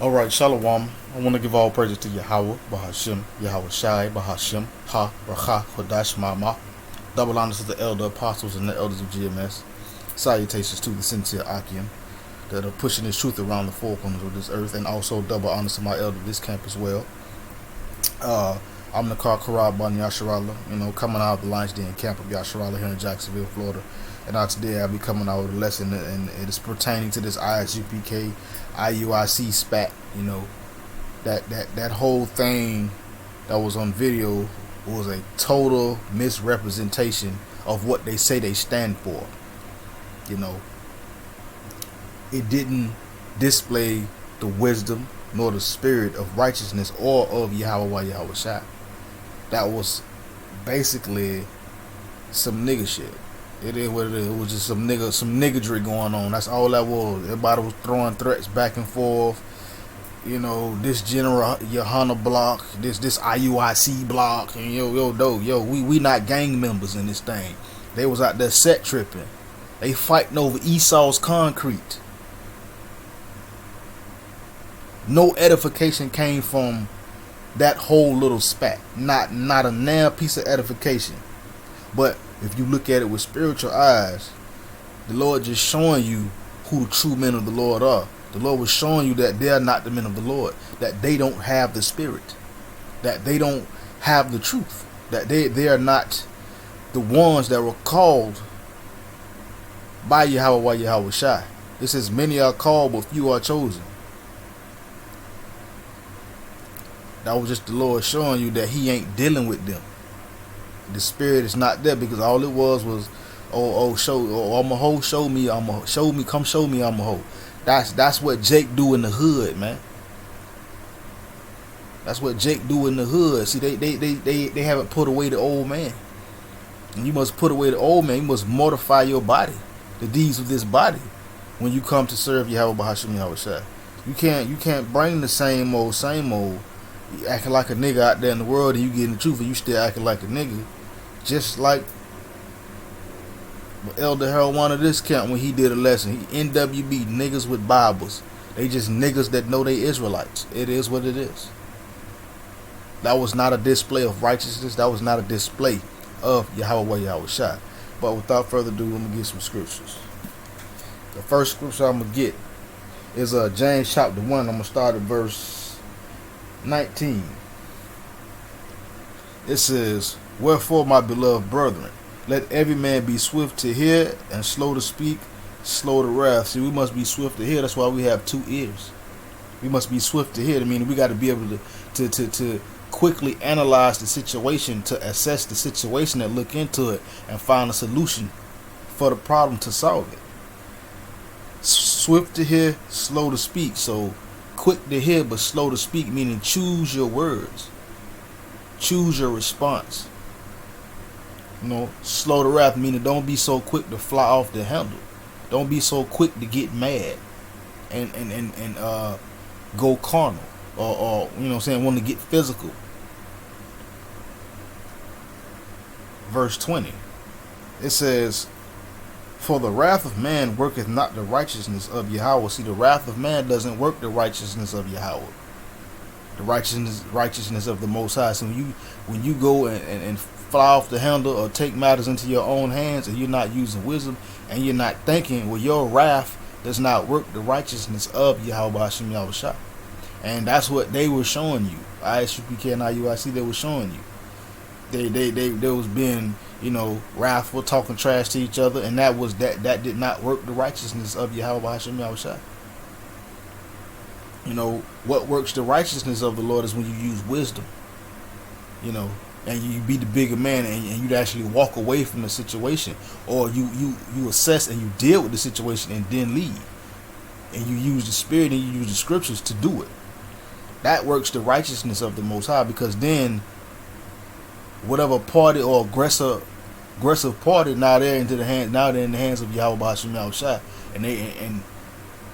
Alright, Shalom. I want to give all praises to Yahweh, Bahashim, Yahweh Shai, Bahashim, Ha, Racha, Kodash, Mama. Double honors to the elder apostles and the elders of GMS. Salutations to the sincere Akim that are pushing this truth around the four corners of this earth, and also double honors to my elder of this camp as well. I'm the Car Karab Ban Yasharallah, coming out of the Lions Den camp of Yasharallah here in Jacksonville, Florida. And today I'll be coming out with a lesson, and it is pertaining to this ISUPK, IUIC Spat. That whole thing that was on video was a total misrepresentation of what they say they stand for. It didn't display the wisdom nor the spirit of righteousness or of Yahweh Shai. That was basically some nigga shit. It is what it is. It was just some niggadry going on. That's all that was. Everybody was throwing threats back and forth. This General Yohana block, this IUIC block, and we not gang members in this thing. They was out there set tripping. They fighting over Esau's concrete. No edification came from that whole little spat. Not a damn piece of edification. But if you look at it with spiritual eyes, the Lord just showing you who the true men of the Lord are. The Lord was showing you that they are not the men of the Lord, that they don't have the spirit, that they don't have the truth, that they are not the ones that were called by Yahweh Shai. It says many are called but few are chosen. That was just the Lord showing you that he ain't dealing with them. The spirit is not there, because all it was I'm a hoe, show me, come show me I'm a hoe. That's what Jake do in the hood, man. That's what Jake do in the hood. See, they haven't put away the old man. And you must put away the old man. You must mortify your body, the deeds of this body, when you come to serve Yahweh Bahashim Yahweh Shai. You can't bring the same old. You acting like a nigga out there in the world, and you getting the truth, and you still acting like a nigga. Just like Elder Harold wanted this camp when he did a lesson. He NWB, niggas with Bibles. They just niggas that know they Israelites. It is what it is. That was not a display of righteousness. That was not a display of Yahweh Shai. But without further ado, I'm going to get some scriptures. The first scripture I'm going to get is James chapter 1. I'm going to start at verse 19. It says, "Wherefore, my beloved brethren, let every man be swift to hear and slow to speak, slow to wrath." See, we must be swift to hear. That's why we have 2 ears. We must be swift to hear. I mean, we got to be able to quickly analyze the situation, to assess the situation, and look into it and find a solution for the problem to solve it. Swift to hear, slow to speak. So quick to hear but slow to speak, meaning choose your words, choose your response. Slow to wrath, meaning don't be so quick to fly off the handle. Don't be so quick to get mad and go carnal, or want to get physical. Verse 20, it says, "For the wrath of man worketh not the righteousness of Yahweh." See, the wrath of man doesn't work the righteousness of Yahweh, the righteousness of the Most High. So when you go and fly off the handle or take matters into your own hands, and you're not using wisdom, and you're not thinking, well, your wrath does not work the righteousness of Yahweh Hashem Yahweh Shai. And that's what they were showing you. ISUPK and IUIC, they were showing you. They was being, wrathful, talking trash to each other, and that did not work the righteousness of Yahweh Hashem Yahweh Shai. What works the righteousness of the Lord is when you use wisdom. And you be the bigger man, and you'd actually walk away from the situation, or you assess and you deal with the situation and then leave, and you use the spirit and you use the scriptures to do it. That works the righteousness of the Most High, because then whatever party or aggressive party, now they're in the hands of Yahweh Hashem Yahweh Shai, and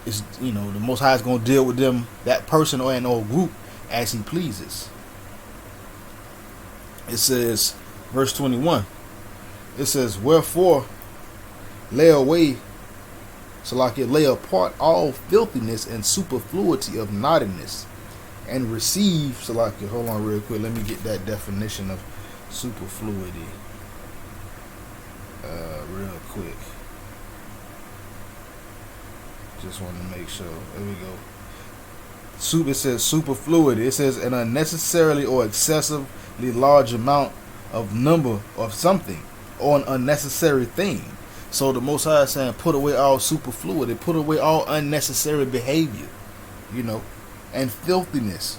it's the Most High is going to deal with them, that person or group, as he pleases. It says, verse 21, it says, "Wherefore lay away So like it lay apart all filthiness and superfluity of naughtiness, and receive. So like it, hold on real quick. Let me get that definition of superfluity. Real quick. Just want to make sure. There we go. It says superfluity. It says an unnecessarily or excessively large amount of number of something or an unnecessary thing. So the Most High is saying, put away all superfluity, put away all unnecessary behavior, and filthiness,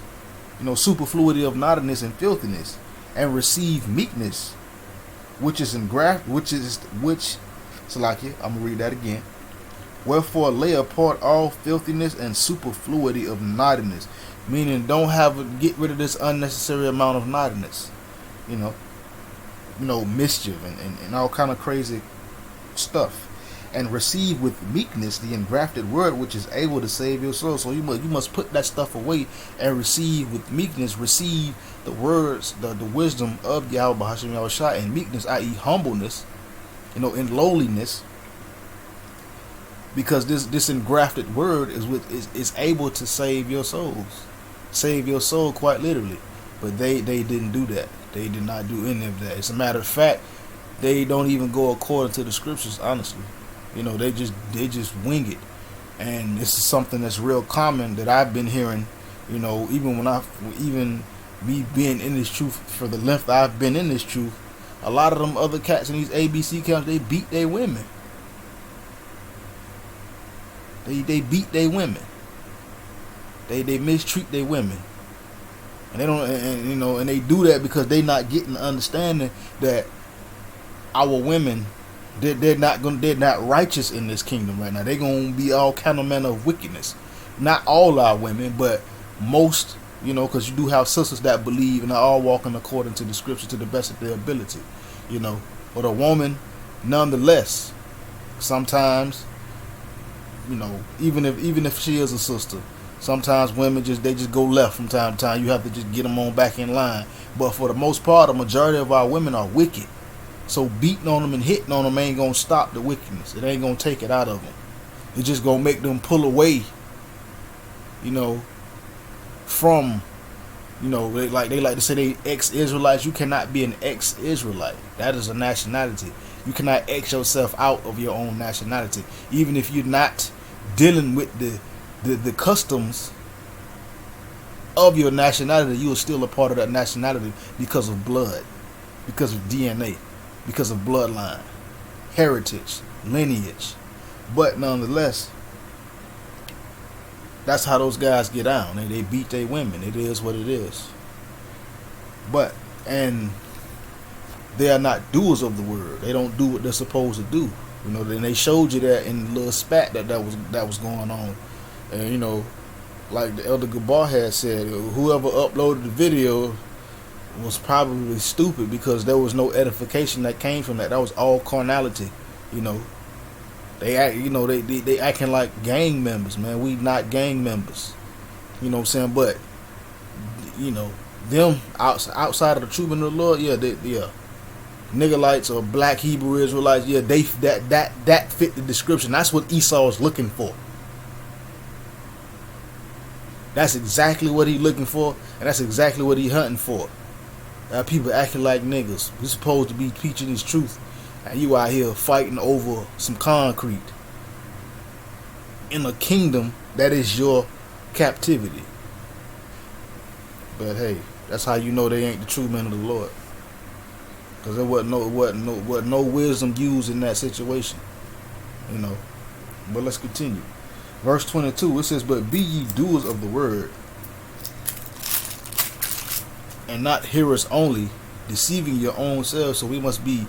superfluity of naughtiness and filthiness, and receive meekness, which is Salakia, I'm gonna read that again. Wherefore lay apart all filthiness and superfluity of naughtiness, meaning get rid of this unnecessary amount of naughtiness, mischief and all kind of crazy stuff, and receive with meekness the engrafted word which is able to save your soul. So you must put that stuff away and receive with meekness, receive the words, the wisdom of Yahweh Hashem Yahweh and meekness, i.e. humbleness, in lowliness, because this engrafted word is able to save your souls, save your soul quite literally. But they didn't do that. They did not do any of that. As a matter of fact, they don't even go according to the scriptures, honestly. They just wing it. And this is something that's real common that I've been hearing, even me being in this truth for the length I've been in this truth. A lot of them other cats in these ABC camps, they beat their women. They beat their women. They mistreat their women. And they don't, and they do that because they not getting the understanding that our women, they're not righteous in this kingdom right now. They're gonna be all kind of manner of wickedness. Not all our women, but most, because you do have sisters that believe and are all walking according to the scripture to the best of their ability, But a woman, nonetheless, sometimes, even if she is a sister, sometimes women just go left from time to time. You have to just get them on back in line. But for the most part, the majority of our women are wicked. So beating on them and hitting on them ain't gonna stop the wickedness. It ain't gonna take it out of them. It's just gonna make them pull away, from, they like to say they ex-Israelites. You cannot be an ex-Israelite. That is a nationality. You cannot X yourself out of your own nationality, even if you're not dealing with the customs of your nationality. You are still a part of that nationality because of blood, because of DNA, because of bloodline, heritage, lineage. But nonetheless, that's how those guys get down. They beat their women. It is what it is. And they are not doers of the word. They don't do what they're supposed to do. Then they showed you that in the little spat that was going on. And like the Elder Gabar had said, whoever uploaded the video was probably stupid, because there was no edification that came from that. That was all carnality. They act, they acting like gang members, man. We not gang members. What I'm saying? But them outside of the true men of the Lord, Niggerites or black Hebrew Israelites, they that fit the description. That's what Esau is looking for. That's exactly what he's looking for, and that's exactly what he's hunting for. People acting like niggas. We're supposed to be preaching this truth, and you out here fighting over some concrete in a kingdom that is your captivity. But hey, that's how you know they ain't the true men of the Lord, because there wasn't no wisdom used in that situation. But let's continue. Verse 22, it says, "But be ye doers of the word, and not hearers only, deceiving your own selves." So we must be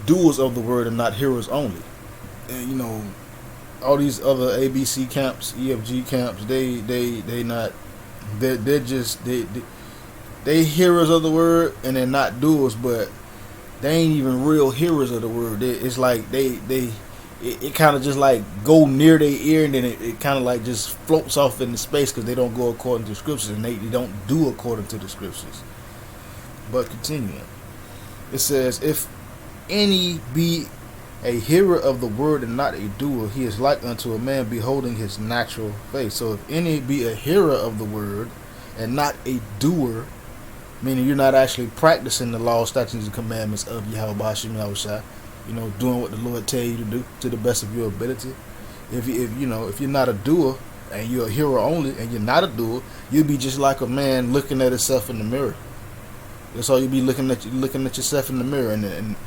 doers of the word and not hearers only. And all these other ABC camps, EFG camps, they hearers of the word and they're not doers, but they ain't even real hearers of the word. It's like it kind of just like go near their ear, and then it kind of like just floats off into space, because they don't go according to the scriptures, and they don't do according to the scriptures. But continuing, it says, "If any be a hearer of the word and not a doer, he is like unto a man beholding his natural face. So if any be a hearer of the word and not a doer, meaning you're not actually practicing the law, statutes, and commandments of Yahweh Ba'ashim Yahushua, doing what the Lord tell you to do to the best of your ability. If you're not a doer and you're a hearer only and you're not a doer, you'll be just like a man looking at himself in the mirror. That's all you'll be looking at yourself in the mirror. And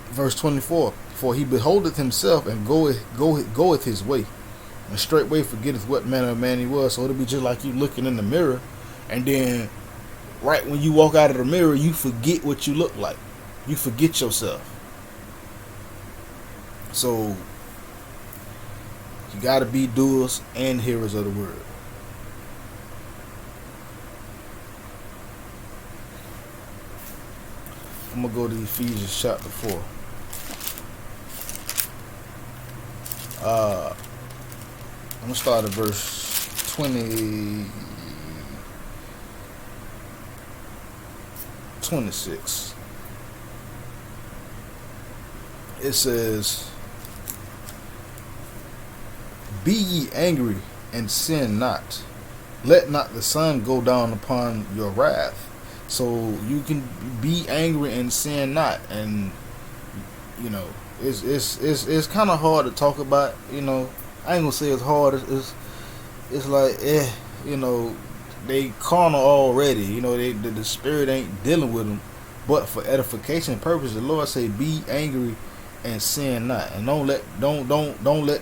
verse 24, for he beholdeth himself and goeth his way, and straightway forgetteth what manner of man he was. So it'll be just like you looking in the mirror, and then right when you walk out of the mirror, you forget what you look like. You forget yourself. So you got to be doers and hearers of the word. I'm going to go to Ephesians chapter 4. I'm going to start at verse 26. It says, be ye angry and sin not. Let not the sun go down upon your wrath. So you can be angry and sin not. And it's kind of hard to talk about. I ain't gonna say it's hard. It's like they carnal already. The spirit ain't dealing with them. But for edification purposes, the Lord say, be angry and sin not, and don't let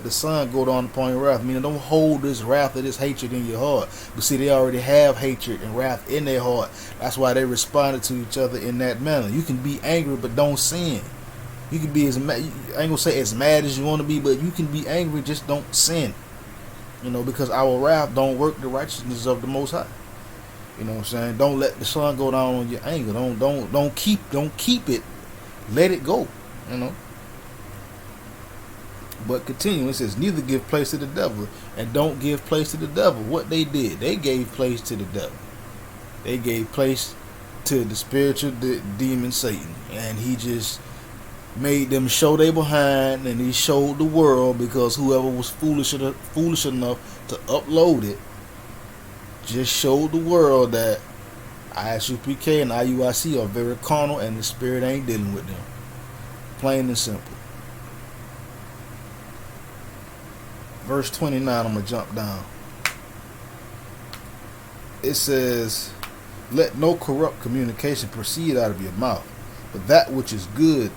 the sun go down upon your wrath. Meaning, don't hold this wrath or this hatred in your heart. But see, they already have hatred and wrath in their heart. That's why they responded to each other in that manner. You can be angry, but don't sin. You can be I ain't gonna say as mad as you want to be, but you can be angry, just don't sin. Because our wrath don't work the righteousness of the Most High. You know what I'm saying? Don't let the sun go down on your anger. Don't keep it. Let it go. But continue, it says, neither give place to the devil, and don't give place to the devil. What they did, they gave place to the devil. They gave place to the spiritual demon Satan, and he just made them show they behind, and he showed the world, because whoever was foolish enough to upload it just showed the world that ISUPK and IUIC are very carnal, and the spirit ain't dealing with them. Plain and simple. Verse 29, I'm going to jump down. It says, let no corrupt communication proceed out of your mouth, but that which is good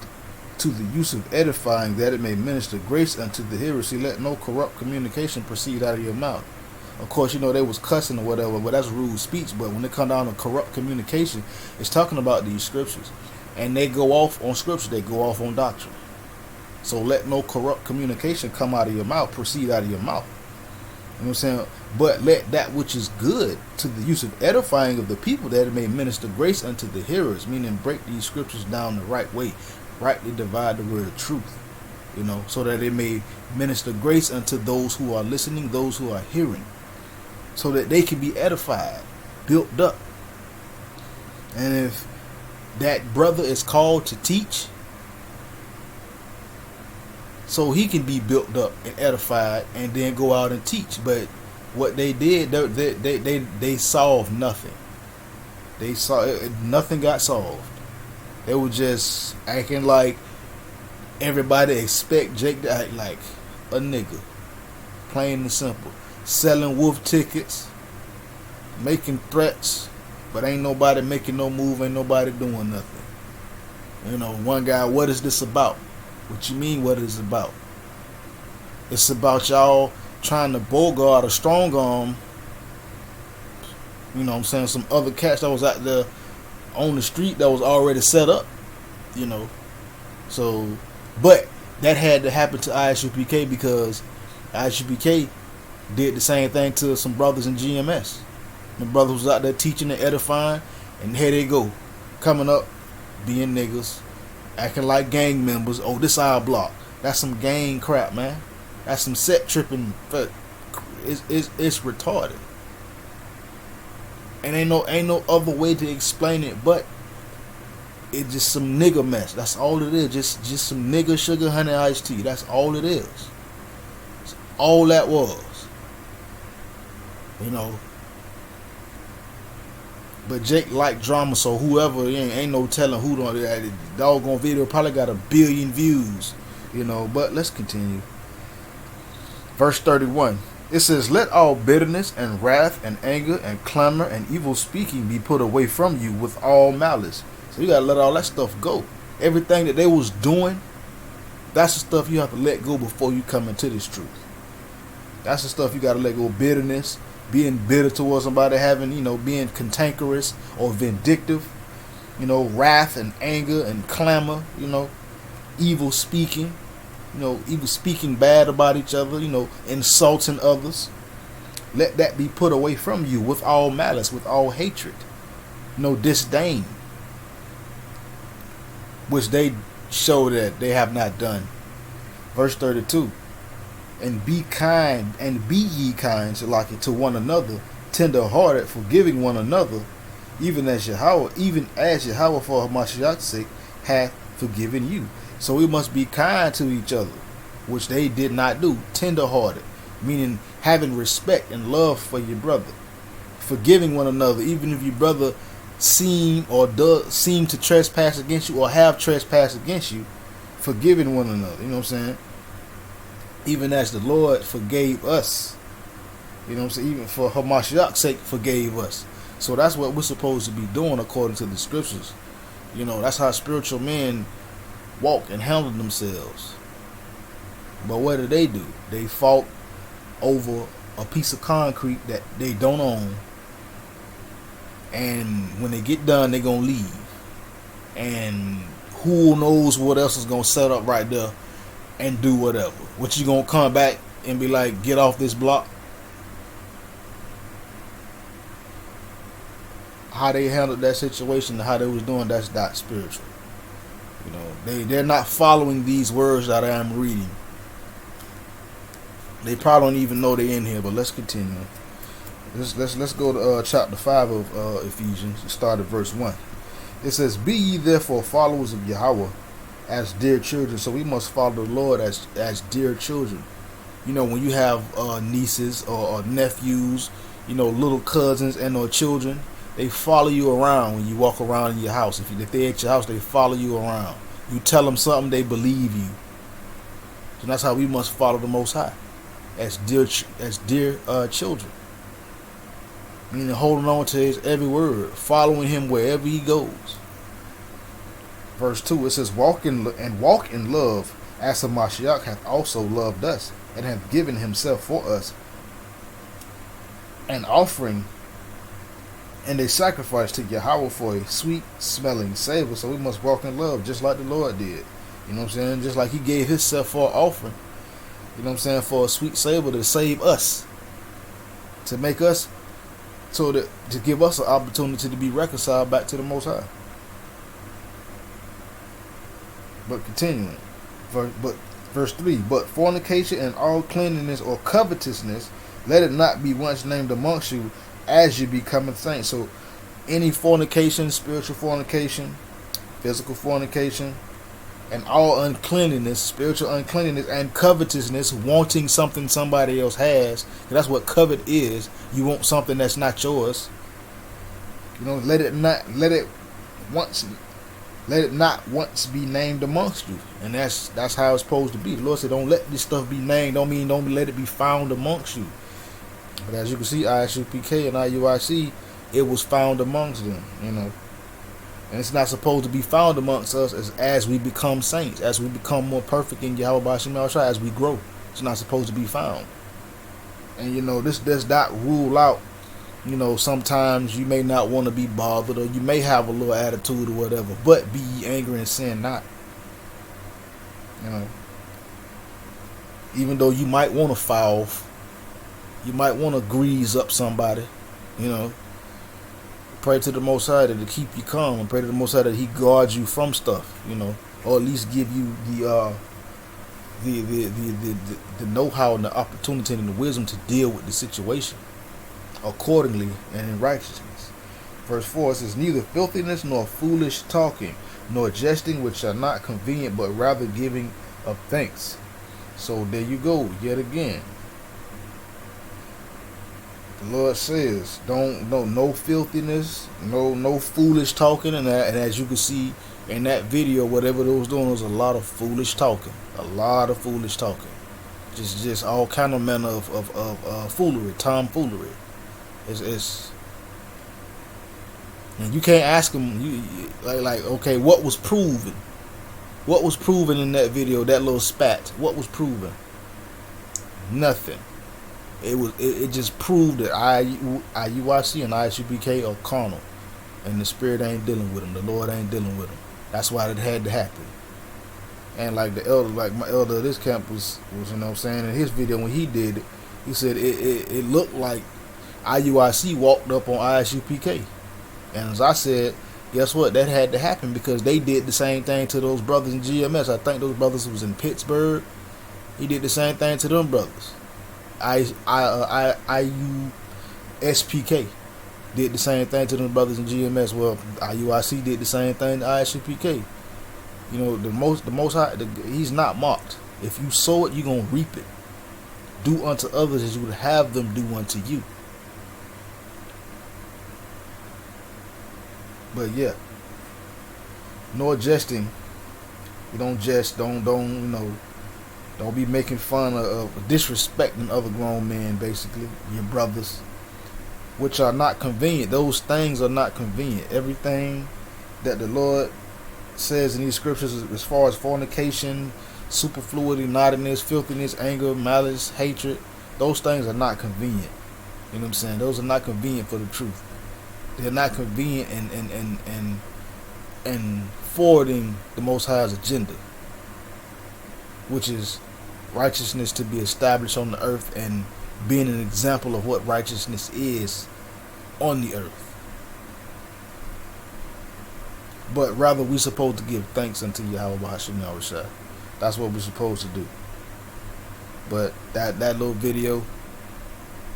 to the use of edifying, that it may minister grace unto the hearer. See, let no corrupt communication proceed out of your mouth. Of course, they was cussing or whatever, but that's rude speech. But when it come down to corrupt communication, it's talking about these scriptures. And they go off on scripture, they go off on doctrine. So let no corrupt communication come out of your mouth, proceed out of your mouth. You know what I'm saying? But let that which is good to the use of edifying of the people, that it may minister grace unto the hearers, meaning break these scriptures down the right way, rightly divide the word of truth, so that it may minister grace unto those who are listening, those who are hearing, so that they can be edified, built up. And if that brother is called to teach, so he can be built up and edified and then go out and teach. But what they did, they solved nothing. Nothing got solved. They were just acting like everybody expect Jake to act like a nigga. Plain and simple. Selling wolf tickets, making threats, but ain't nobody making no move, ain't nobody doing nothing. One guy, what is this about? What you mean, what is it about? It's about y'all trying to bogart a strong arm. Some other cats that was out there on the street that was already set up. So, but that had to happen to ISUPK, because ISUPK did the same thing to some brothers in GMS. The brothers was out there teaching and edifying, and here they go, coming up, being niggas, acting like gang members. Oh, this our block. That's some gang crap, man. That's some set tripping. It's retarded. And ain't no other way to explain it but It's just some nigga mess. That's all it is. Just some nigga sugar honey iced tea. That's all it is. That's all that was. You know. But Jake liked drama, so whoever, ain't no telling who the doggone video probably got 1 billion views. You know, but let's continue. Verse 31. It says, let all bitterness and wrath and anger and clamor and evil speaking be put away from you with all malice. So you got to let all that stuff go. Everything that they was doing, that's the stuff you have to let go before you come into this truth. That's the stuff you got to let go. Bitterness, being bitter towards somebody, being cantankerous or vindictive, wrath and anger and clamor, evil speaking, evil speaking bad about each other, insulting others. Let that be put away from you with all malice, with all hatred, disdain, which they show that they have not done. Verse 32. And be kind, and be ye kind to one another, tender-hearted, forgiving one another, even as Yahweh for Mashiach's sake hath forgiven you. So we must be kind to each other, which they did not do. Tender-hearted, meaning having respect and love for your brother, forgiving one another, even if your brother seem to trespass against you or have trespassed against you, forgiving one another. You know what I'm saying? Even as the Lord forgave us. You know what I'm saying? Even for Hamashiach's sake forgave us. So that's what we're supposed to be doing according to the scriptures. That's how spiritual men walk and handle themselves. But what do? They fought over a piece of concrete that they don't own. And when they get done, they're going to leave. And who knows what else is going to set up right there and do whatever. What, you going to come back and be like, get off this block? How they handled that situation, how they was doing, that's not spiritual. They're not following these words that I am reading. They probably don't even know they're in here, but let's continue. Let's go to chapter 5 of Ephesians, start at verse 1. It says, be ye therefore followers of Yahweh as dear children. So we must follow the Lord as dear children. When you have nieces or nephews, little cousins and or children, they follow you around when you walk around in your house. If they're at your house, they follow you around. You tell them something, they believe you. So that's how we must follow the Most High as dear children. Meaning holding on to his every word, following him wherever he goes. Verse 2, it says, walk in love, as Mashiach hath also loved us, and hath given himself for us, an offering and a sacrifice to Yahweh for a sweet smelling savor. So we must walk in love just like the Lord did. You know what I'm saying? Just like he gave himself for an offering. You know what I'm saying? For a sweet savor to save us. To make us, to give us an opportunity to be reconciled back to the Most High. But continuing. Verse 3. But fornication and all cleanliness or covetousness, let it not be once named amongst you, as you become saints. So any fornication, spiritual fornication, physical fornication, and all uncleanliness, spiritual uncleanliness, and covetousness, wanting something somebody else has. That's what covet is. You want something that's not yours. Let it not once be named amongst you. And that's how it's supposed to be. The Lord said, don't let this stuff be named. Don't let it be found amongst you. But as you can see, ISUPK and IUIC, it was found amongst them, And it's not supposed to be found amongst us as we become saints, as we become more perfect in Yahweh B'Shem Yahushua, as we grow. It's not supposed to be found. And this does not rule out, sometimes you may not want to be bothered, or you may have a little attitude or whatever, but be ye angry and sin not. Even though you might want to foul, you might want to grease up somebody, Pray to the Most High to keep you calm, and pray to the Most High that he guards you from stuff, or at least give you the know-how and the opportunity and the wisdom to deal with the situation accordingly and in righteousness. Verse 4 says, neither filthiness nor foolish talking, nor jesting, which are not convenient, but rather giving of thanks. So there you go, yet again. The Lord says, no filthiness, no foolish talking, and as you can see in that video, whatever they was doing was a lot of foolish talking, just all kind of manner of foolery, tomfoolery. It's and you can't ask them, like okay, what was proven? What was proven in that video? That little spat. What was proven? Nothing. It just proved that IUIC and ISUPK are carnal, and the Spirit ain't dealing with them. The Lord ain't dealing with them. That's why it had to happen. And like the elder, like my elder of this camp was you know what I'm saying, in his video when he did it, he said it looked like IUIC walked up on ISUPK. And as I said, guess what? That had to happen because they did the same thing to those brothers in GMS. I think those brothers was in Pittsburgh. He did the same thing to them brothers. IUSPK did the same thing to them brothers in GMS. Well, IUIC did the same thing to ISUPK. You know, the most high, he's not mocked. If you sow it, you're gonna reap it. Do unto others as you would have them do unto you. But yeah, nor jesting. You don't jest. Don't be making fun of disrespecting other grown men. Basically, your brothers, which are not convenient. Those things are not convenient. Everything that the Lord says in these scriptures, as far as fornication, superfluity, naughtiness, filthiness, anger, malice, hatred, those things are not convenient. You know what I'm saying? Those are not convenient for the truth. They're not convenient in forwarding the Most High's agenda, which is righteousness to be established on the earth and being an example of what righteousness is on the earth. But rather, we're supposed to give thanks unto Yahweh Bahashim Yahushua. That's what we're supposed to do. But that little video,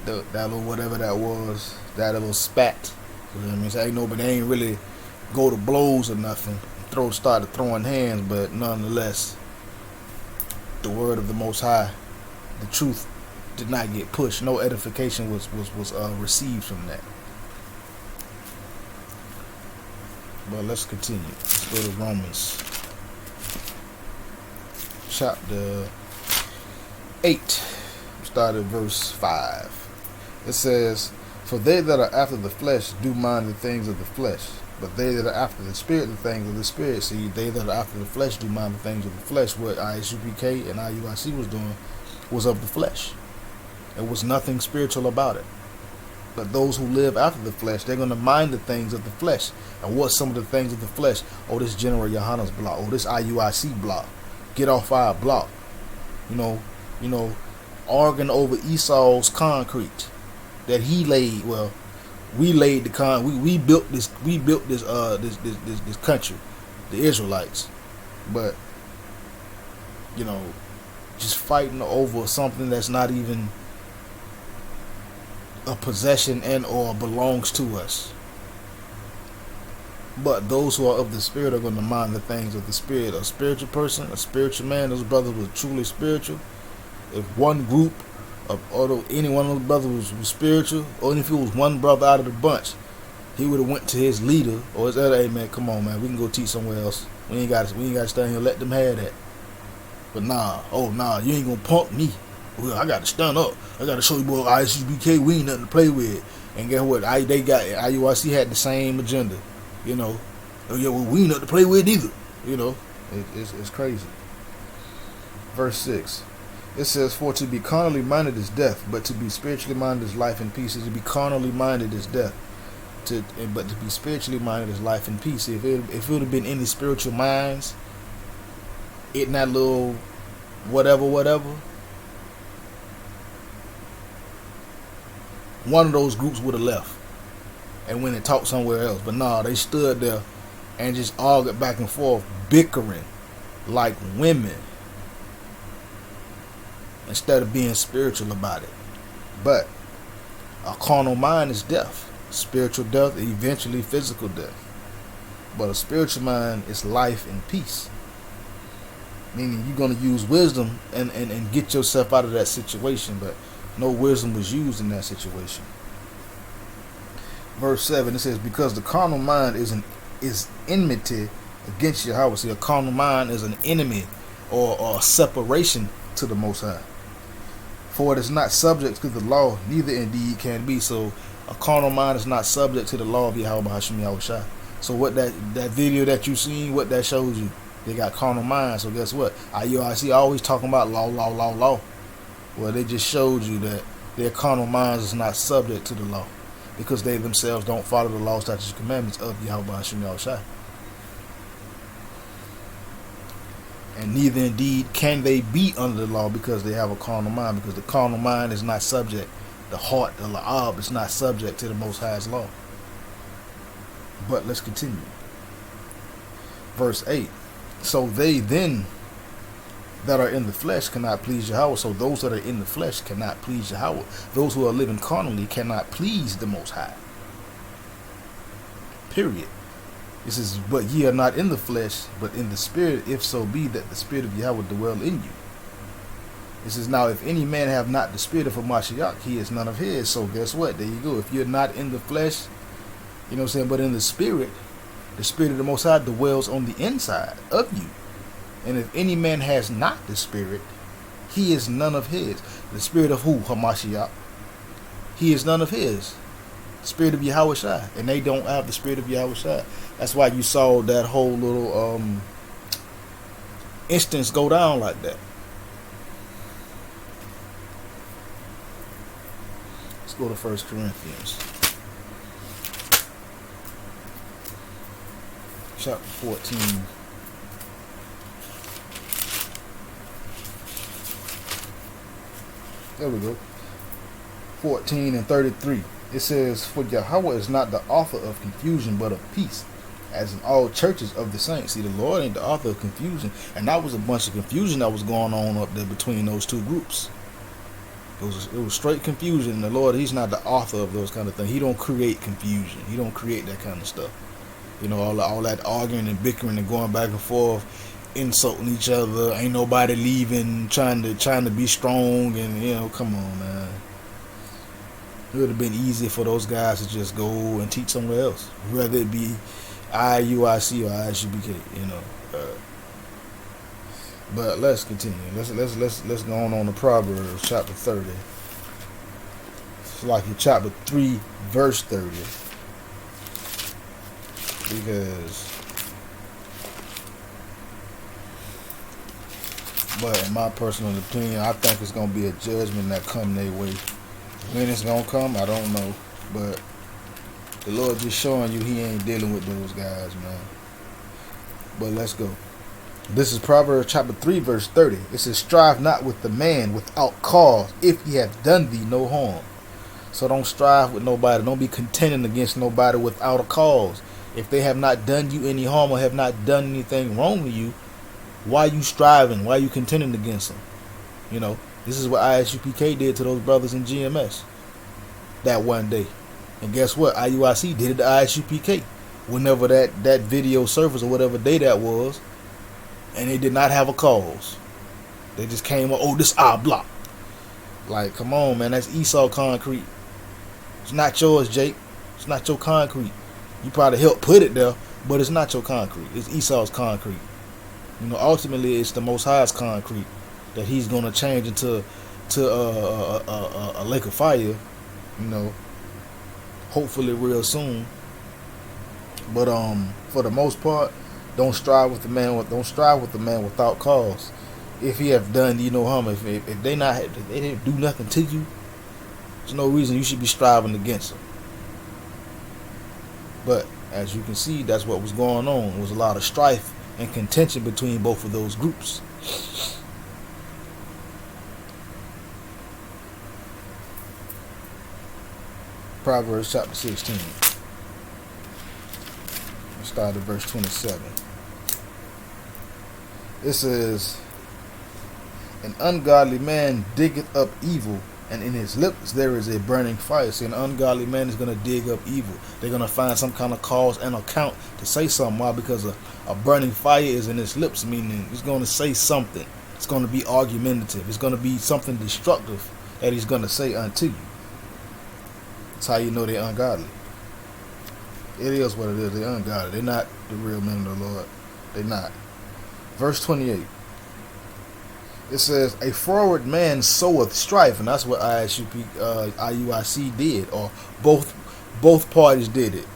that little whatever that was, that little spat, you know what I mean? So but they ain't really go to blows or nothing. Started throwing hands, but nonetheless, the word of the Most High, the truth, did not get pushed. No edification was received from that. But let's continue. Let's go to Romans chapter 8. Start at verse 5. It says, "For they that are after the flesh do mind the things of the flesh, but they that are after the Spirit, the things of the Spirit." See, they that are after the flesh do mind the things of the flesh. What ISUPK and IUIC was doing was of the flesh. There was nothing spiritual about it. But those who live after the flesh, they're going to mind the things of the flesh. And what's some of the things of the flesh? Oh, this General Yohana's block. Oh, this IUIC block. Get off our block. You know, arguing over Esau's concrete that he laid. Well, we laid the we built this this country, the Israelites. But just fighting over something that's not even a possession and or belongs to us. But those who are of the Spirit are going to mind the things of the Spirit. A spiritual person, a spiritual man, those brothers were truly spiritual. If one group of any one of those brothers was spiritual, or if it was one brother out of the bunch, he would have went to his leader or his other, "Hey man, come on man, we can go teach somewhere else. We ain't got to stand here. Let them have that." But nah, you ain't gonna punk me. Well, I got to stand up. I got to show you, boy, ISUPK, we ain't nothing to play with. And guess what? IUIC had the same agenda. Oh yeah, well, we ain't nothing to play with either. It's crazy. Verse 6. It says, "For to be carnally minded is death, but to be spiritually minded is life and peace." To be carnally minded is death, but to be spiritually minded is life and peace. If it would have been any spiritual minds in that little whatever, one of those groups would have left and went and talked somewhere else. But nah, they stood there and just argued back and forth, bickering like women, instead of being spiritual about it. But a carnal mind is death. Spiritual death, eventually physical death. But a spiritual mind is life and peace. Meaning you're going to use wisdom and get yourself out of that situation, but no wisdom was used in that situation. Verse 7, it says, because the carnal mind is enmity against Yahweh. See, a carnal mind is an enemy or a separation to the Most High. For it is not subject to the law, neither indeed can be. So a carnal mind is not subject to the law of Yahweh Hashem Yahweh Shai. So what that video that you seen, what that shows you, they got carnal minds. So guess what? IUIC always talking about law. Well, they just showed you that their carnal minds is not subject to the law, because they themselves don't follow the law, statutes, and commandments of Yahweh Hashem Yahweh Shai. And neither indeed can they be under the law, because they have a carnal mind, because the carnal mind is not subject, the heart, the la'ab, is not subject to the Most High's law. But let's continue. Verse 8. So they then that are in the flesh cannot please Yahweh. So those that are in the flesh cannot please Yahweh. Those who are living carnally cannot please the Most High. Period. It says, but ye are not in the flesh, but in the spirit, if so be that the spirit of Yahweh dwell in you. It says, now if any man have not the spirit of Hamashiach, he is none of his. So guess what? There you go. If you're not in the flesh, you know what I'm saying, but in the spirit of the Most High dwells on the inside of you. And if any man has not the spirit, he is none of his. The spirit of who? Hamashiach. He is none of his. Spirit of Yahweh Shai. And they don't have the spirit of Yahweh Shai. That's why you saw that whole little instance go down like that. Let's go to 1 Corinthians. Chapter 14. There we go. 14 and 33. It says, for Yahweh is not the author of confusion, but of peace, as in all churches of the saints. See, the Lord ain't the author of confusion. And that was a bunch of confusion that was going on up there between those two groups. It was straight confusion. The Lord, he's not the author of those kind of things. He don't create confusion. He don't create that kind of stuff. You know, all that arguing and bickering and going back and forth, insulting each other. Ain't nobody leaving, trying to be strong, and you know, come on, man. It would have been easy for those guys to just go and teach somewhere else, whether it be IUIC or ISUPK, you know. But let's continue. Let's go on to Proverbs Chapter 30. It's like in chapter 3, verse 30. Because, but in my personal opinion, I think it's gonna be a judgment that come their way. When it's gonna come, I don't know. But the Lord just showing you he ain't dealing with those guys, man. But let's go. This is Proverbs chapter 3, verse 30. It says, strive not with the man without cause, if he have done thee no harm. So don't strive with nobody. Don't be contending against nobody without a cause. If they have not done you any harm or have not done anything wrong to you, why are you striving? Why are you contending against them? You know, this is what ISUPK did to those brothers in GMS that one day. And guess what? IUIC did it to ISUPK whenever that video surfaced or whatever day that was. And they did not have a cause. They just came up, oh, this our block. Like, come on, man. That's Esau concrete. It's not yours, Jake. It's not your concrete. You probably helped put it there, but it's not your concrete. It's Esau's concrete. You know, ultimately, it's the Most High's concrete that he's going to change into a lake of fire, you know, hopefully real soon. But for the most part, don't strive with the man without cause. If he have done you no harm, if they didn't do nothing to you, there's no reason you should be striving against them. But as you can see, that's what was going on. There was a lot of strife and contention between both of those groups. Proverbs chapter 16. Let's start at verse 27. It says, an ungodly man diggeth up evil and in his lips there is a burning fire. See, an ungodly man is going to dig up evil. They're going to find some kind of cause and account to say something. Why? Because a burning fire is in his lips, meaning he's going to say something. It's going to be argumentative. It's going to be something destructive that he's going to say unto you. That's how you know they're ungodly. It is what it is. They're ungodly. They're not the real men of the Lord. They're not. Verse 28. It says, a forward man soweth strife, and that's what IUIC did, or both parties did it.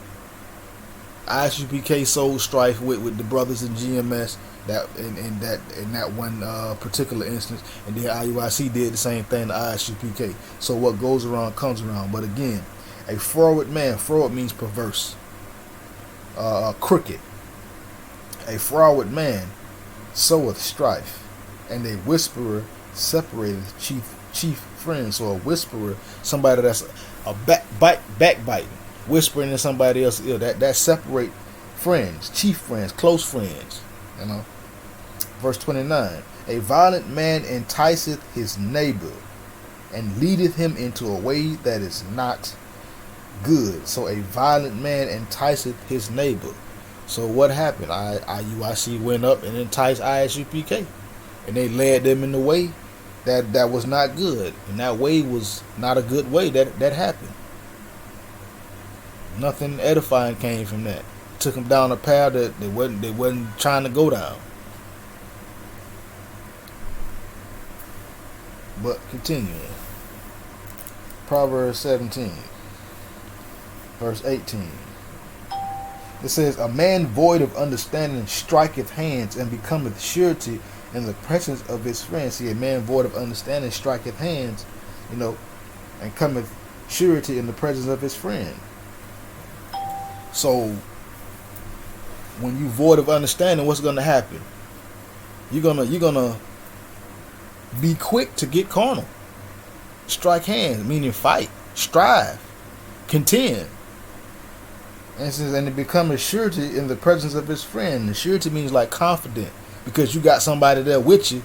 ISUPK sowed strife with the brothers in GMS in that one particular instance, and then IUIC did the same thing to ISUPK. So what goes around comes around. But again, a forward man, forward means perverse, crooked. A forward man soweth strife, and a whisperer separateth chief friends. So a whisperer, somebody that's a backbiting, whispering in somebody else's ear, that separate friends, chief friends, close friends. You know. Verse 29. A violent man enticeth his neighbor, and leadeth him into a way that is not good. So a violent man enticeth his neighbor. So what happened? IUIC went up and enticed ISUPK, and they led them in the way that was not good, and that way was not a good way. That happened. Nothing edifying came from that. Took them down a path that they wasn't trying to go down. But continuing, Proverbs 17, verse 18. It says, a man void of understanding striketh hands, and becometh surety in the presence of his friends. See, a man void of understanding striketh hands, and cometh surety in the presence of his friend. So, when you void of understanding, what's going to happen? You're gonna be quick to get carnal. Strike hands, meaning fight, strive, contend. And it says, and it become a surety in the presence of his friend. The surety means like confident, because you got somebody there with you.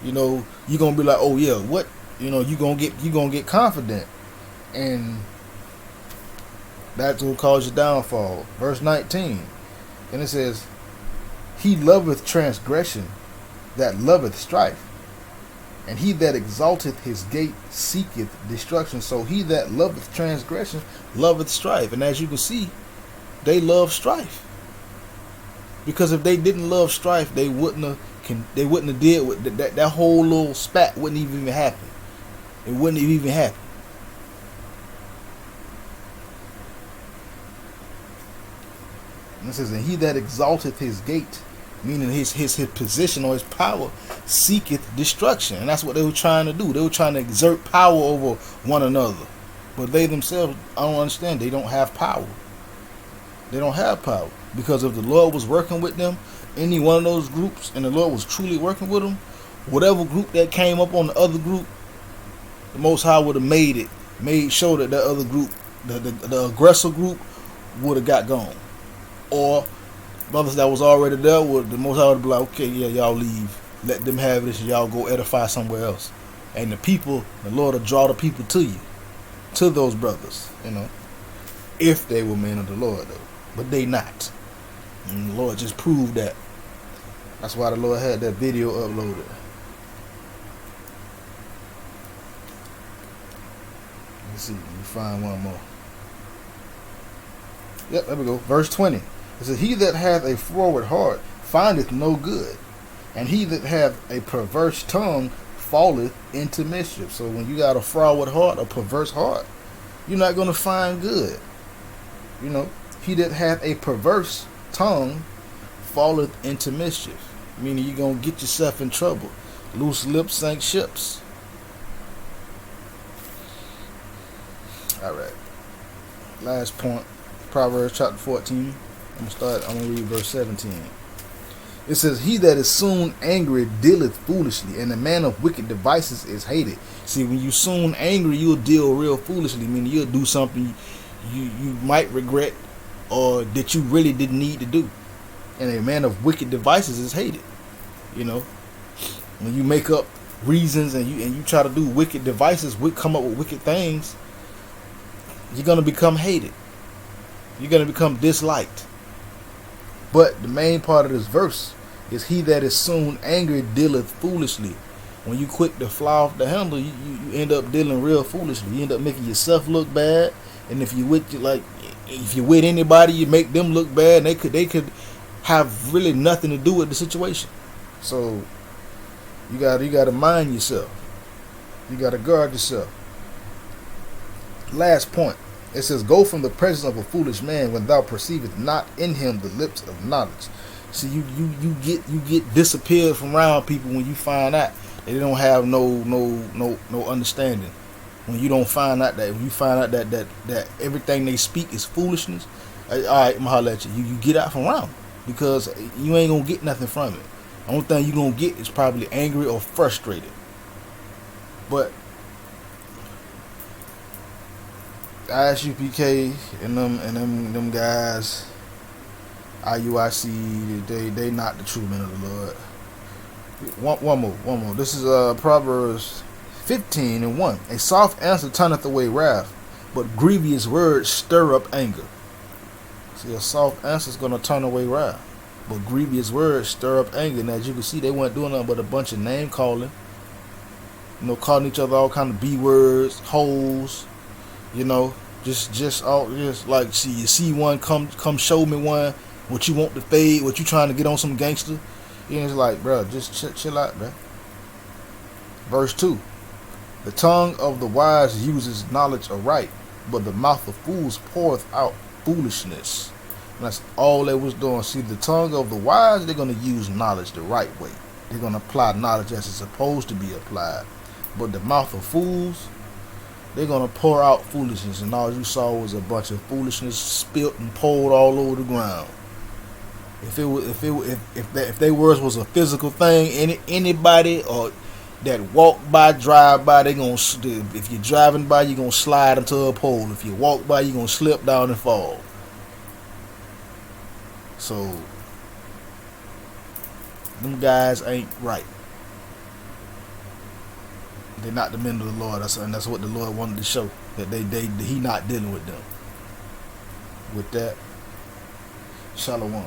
You're gonna be like, oh yeah, what? You gonna get confident, and that's what cause your downfall. Verse 19, and it says, he loveth transgression, that loveth strife, and he that exalteth his gate seeketh destruction. So he that loveth transgression loveth strife, and as you can see, they love strife. Because if they didn't love strife, they wouldn't have dealt with that whole little spat. Wouldn't even happen. It wouldn't have even happened. And it says, and he that exalteth his gate, meaning his position or his power, seeketh destruction. And that's what they were trying to do. They were trying to exert power over one another. But they themselves, I don't understand, they don't have power. They don't have power. Because if the Lord was working with them, any one of those groups, and the Lord was truly working with them, whatever group that came up on the other group, the Most High would have made sure that other group, the aggressor group, would have got gone. Or brothers that was already there, the Most High would be like, okay, yeah, y'all leave. Let them have this, and y'all go edify somewhere else. And the Lord will draw the people to you, to those brothers, if they were men of the Lord, though. But they not. And the Lord just proved that. That's why the Lord had that video uploaded. Let's see, let me find one more. Yep, there we go. Verse 20. It says, he that hath a forward heart findeth no good, and he that hath a perverse tongue falleth into mischief. So when you got a forward heart, a perverse heart, you're not going to find good. He that hath a perverse tongue falleth into mischief. Meaning you're going to get yourself in trouble. Loose lips sink ships. Alright. Last point. Proverbs chapter 14. I'm going to read verse 17. It says, he that is soon angry dealeth foolishly, and the man of wicked devices is hated. See, when you soon angry, you'll deal real foolishly. Meaning you'll do something you might regret, or that you really didn't need to do. And a man of wicked devices is hated. When you make up reasons and you try to do wicked devices, come up with wicked things, you're gonna become hated. You're gonna become disliked. But the main part of this verse is he that is soon angry dealeth foolishly. When you quick to fly off the handle, you end up dealing real foolishly. You end up making yourself look bad, and if you're with anybody, you make them look bad. And they could have really nothing to do with the situation. So you gotta mind yourself. You gotta guard yourself. Last point. It says, "Go from the presence of a foolish man when thou perceivest not in him the lips of knowledge." See, you get disappeared from around people when you find out they don't have no understanding. When you don't find out that, when you find out that everything they speak is foolishness, all right, I'm gonna holler at you. You get out from around because you ain't gonna get nothing from it. The only thing you gonna get is probably angry or frustrated. But ISUPK and them guys, IUIC, they not the true men of the Lord. One more. This is Proverbs 15:1. A soft answer turneth away wrath, but grievous words stir up anger. See, a soft answer is gonna turn away wrath, but grievous words stir up anger. And as you can see, they weren't doing nothing but a bunch of name calling. Calling each other all kind of B words, hoes. Just like you see one, come show me one. What you want to fade? What you trying to get on some gangster? It's like, bro, just chill out, bro. Verse 2. The tongue of the wise uses knowledge aright, but the mouth of fools poureth out foolishness. And that's all they was doing. See, the tongue of the wise, they're going to use knowledge the right way. They're going to apply knowledge as it's supposed to be applied. But the mouth of fools, they're going to pour out foolishness. And all you saw was a bunch of foolishness spilt and poured all over the ground. If their words was a physical thing, anybody or that walk by, drive by, they gonna. If you're driving by, you're gonna slide into a pole. If you walk by, you're gonna slip down and fall. So them guys ain't right. They're not the men of the Lord. And that's what the Lord wanted to show, that he not dealing with them. With that, Shalom.